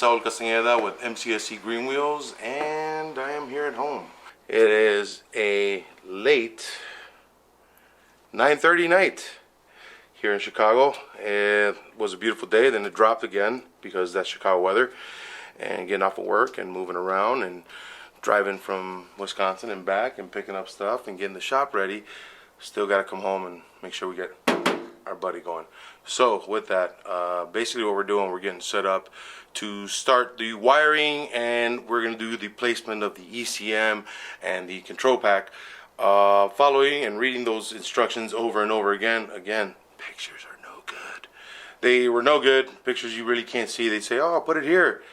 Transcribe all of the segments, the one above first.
Saul Castaneda with Mcscgreenwheels, and I am here at home. It is a late 9:30 night here in Chicago. It was a beautiful day, then it dropped again because that's Chicago weather, and getting off of work and moving around and driving from Wisconsin and back and picking up stuff and getting the shop ready. Still got to come home and make sure we get our buddy going. So with that, basically what we're doing, we're getting set up to start the wiring, and we're going to do the placement of the ECM and the control pack, following and reading those instructions over and over again. Again, pictures are no good. They were no good. Pictures you really can't see. They say, oh, put it here.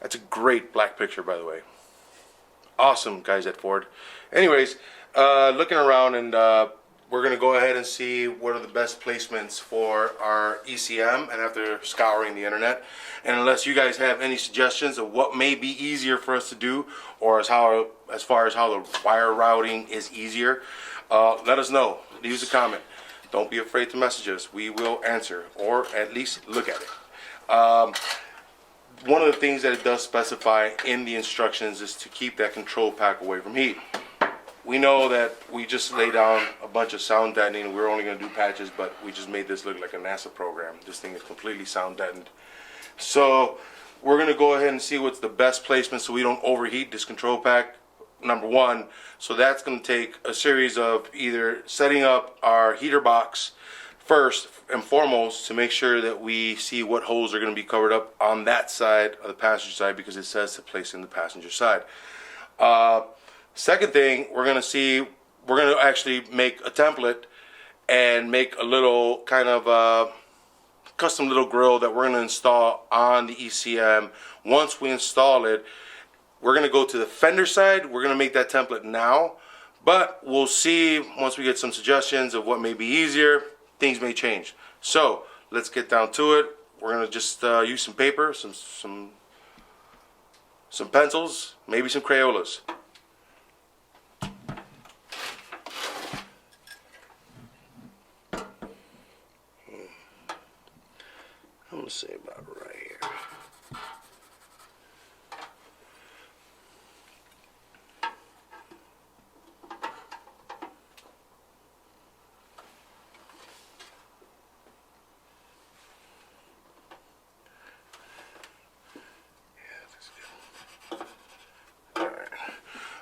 That's a great black picture, by the way. Awesome guys at Ford. Anyways, looking around, and we're going to go ahead and see what are the best placements for our ECM, and after scouring the internet, and unless you guys have any suggestions of what may be easier for us to do, or as far as how the wire routing is easier, let us know. Leave us a comment. Don't be afraid to message us. We will answer, or at least look at it. One of the things that it does specify in the instructions is to keep that control pack away from heat. We know that we just laid down a bunch of sound deadening, and we're only going to do patches, but we just made this look like a NASA program. This thing is completely sound deadened. So we're going to go ahead and see what's the best placement so we don't overheat this control pack, number one. So that's going to take a series of either setting up our heater box first and foremost to make sure that we see what holes are going to be covered up on that side of the passenger side, because it says to place in the passenger side. Second thing, we're going to actually make a template and make a little kind of custom little grill that we're going to install on the ECM. Once we install it, we're going to go to the fender side. We're going to make that template now, but we'll see once we get some suggestions of what may be easier. Things may change. So let's get down to it. We're going to just use some paper, some pencils, maybe some Crayolas. I'm going to say about right here.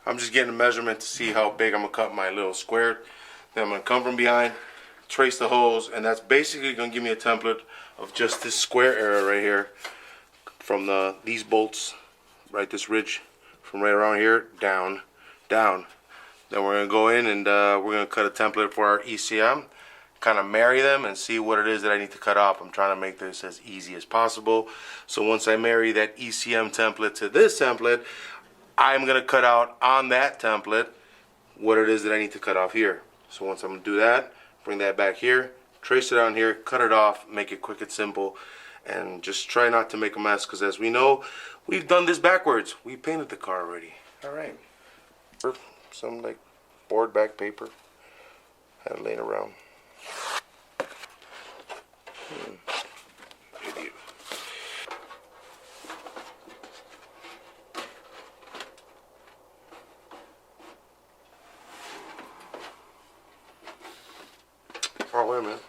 I'm just getting a measurement to see how big I'm going to cut my little square. Then I'm going to come from behind, trace the holes, and that's basically going to give me a template of just this square area right here, from these bolts, right, this ridge, from right around here down. Then we're going to go in and we're going to cut a template for our ECM, kind of marry them and see what it is that I need to cut off. I'm trying to make this as easy as possible. So once I marry that ECM template to this template, I'm going to cut out on that template what it is that I need to cut off here. So once I'm going to do that, bring that back here, trace it on here, cut it off, make it quick and simple, and just try not to make a mess, because as we know, we've done this backwards. We painted the car already. Alright. Some like board back paper. Had it laying around. Idiot. Oh, wait a minute.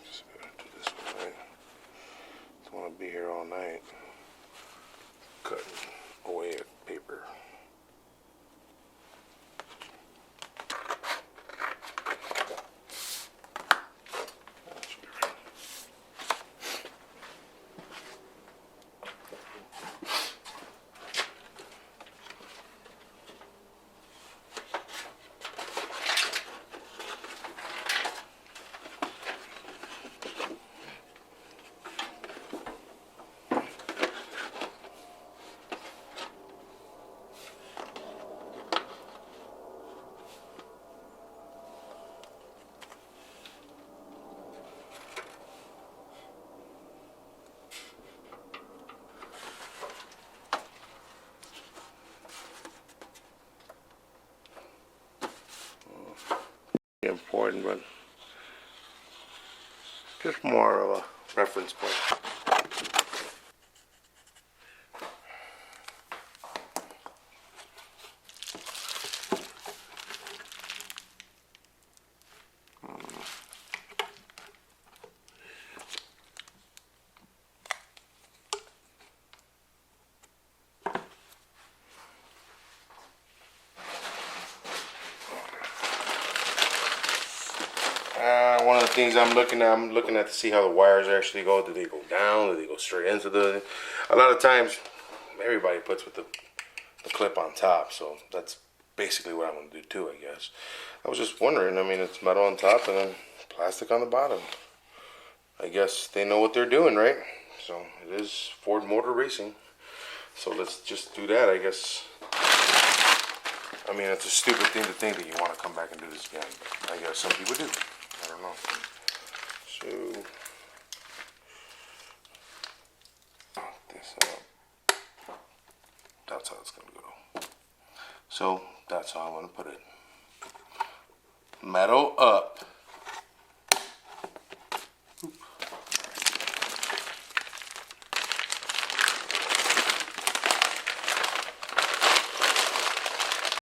Just do this one, right? Don't want to be here all night cutting away at paper. ahead and run. Just more of a reference point. One of the things I'm looking at to see how the wires actually go. Do they go down? Do they go straight into the? A lot of times, everybody puts with the clip on top, so that's basically what I'm going to do too, I guess. I was just wondering. I mean, it's metal on top and then plastic on the bottom. I guess they know what they're doing, right? So it is Ford Motor Racing. So let's just do that, I guess. I mean, it's a stupid thing to think that you want to come back and do this again, but I guess some people do. I don't know. So, this up. That's how it's going to go. So, that's how I'm going to put it. Metal up.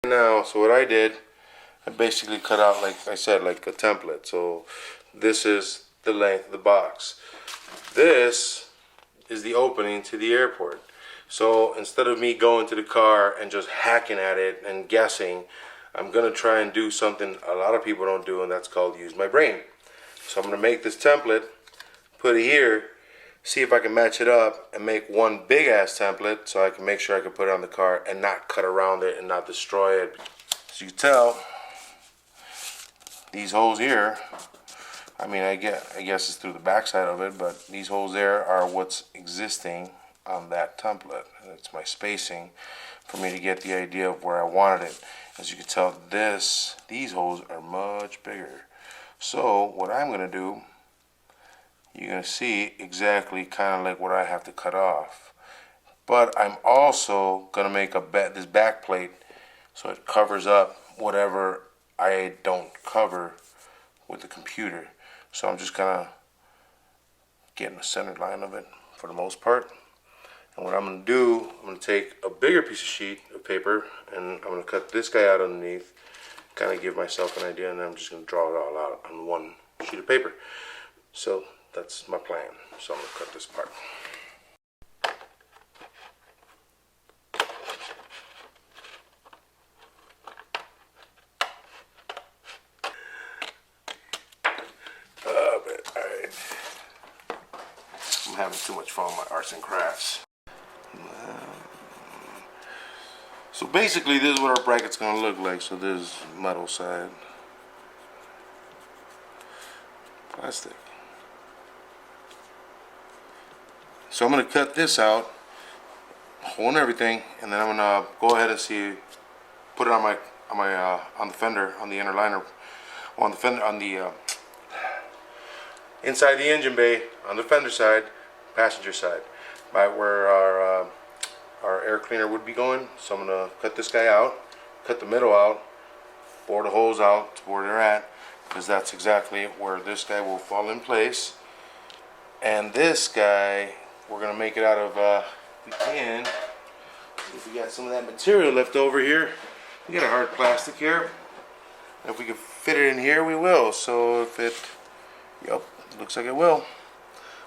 Now, so what I did, I basically cut out, like I said, like a template. So this is the length of the box. This is the opening to the airport. So instead of me going to the car and just hacking at it and guessing, I'm going to try and do something a lot of people don't do, and that's called use my brain. So I'm going to make this template, put it here, see if I can match it up and make one big ass template so I can make sure I can put it on the car and not cut around it and not destroy it. As you can tell, these holes here, I mean, I guess it's through the back side of it, but these holes there are what's existing on that template. And it's my spacing for me to get the idea of where I wanted it. As you can tell, these holes are much bigger. So what I'm going to do, you're going to see exactly kind of like what I have to cut off. But I'm also going to make this back plate so it covers up whatever I don't cover with the computer. So I'm just gonna get in the center line of it for the most part. And what I'm gonna do, I'm gonna take a bigger piece of sheet of paper and I'm gonna cut this guy out underneath, kind of give myself an idea, and then I'm just gonna draw it all out on one sheet of paper. So that's my plan. So I'm gonna cut this part. I'm having too much fun with my arts and crafts. So basically this is what our bracket's going to look like. So this is metal side, plastic. So I'm going to cut this out, hole and everything, and then I'm going to go ahead and put it on the fender, on the inner liner, on the fender, on the inside the engine bay, on the fender side, passenger side, by where our air cleaner would be going. So I'm going to cut this guy out, cut the middle out, bore the holes out to where they're at, because that's exactly where this guy will fall in place. And this guy, we're going to make it out of, if we got some of that material left over here, we got a hard plastic here. If we can fit it in here, we will. So if it, yep, looks like it will.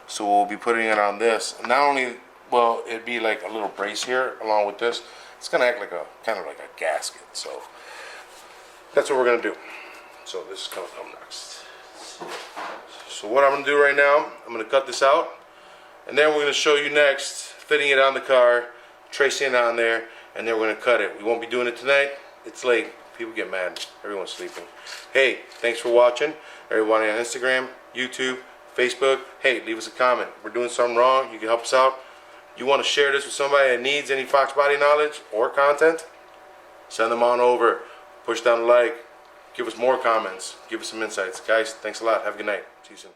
So we'll be putting it on this. Not only, well, it'd be like a little brace here along with this. It's gonna act like kind of like a gasket. So that's what we're gonna do. So this is gonna come next. So what I'm gonna do right now, I'm gonna cut this out, and then we're gonna show you next fitting it on the car, tracing it on there, and then we're gonna cut it. We won't be doing it tonight. It's late. People get mad. Everyone's sleeping. Hey, thanks for watching. Everybody on Instagram, YouTube, Facebook, hey, leave us a comment. We're doing something wrong. You can help us out. You want to share this with somebody that needs any Foxbody knowledge or content? Send them on over. Push down the like. Give us more comments. Give us some insights. Guys, thanks a lot. Have a good night. See you soon.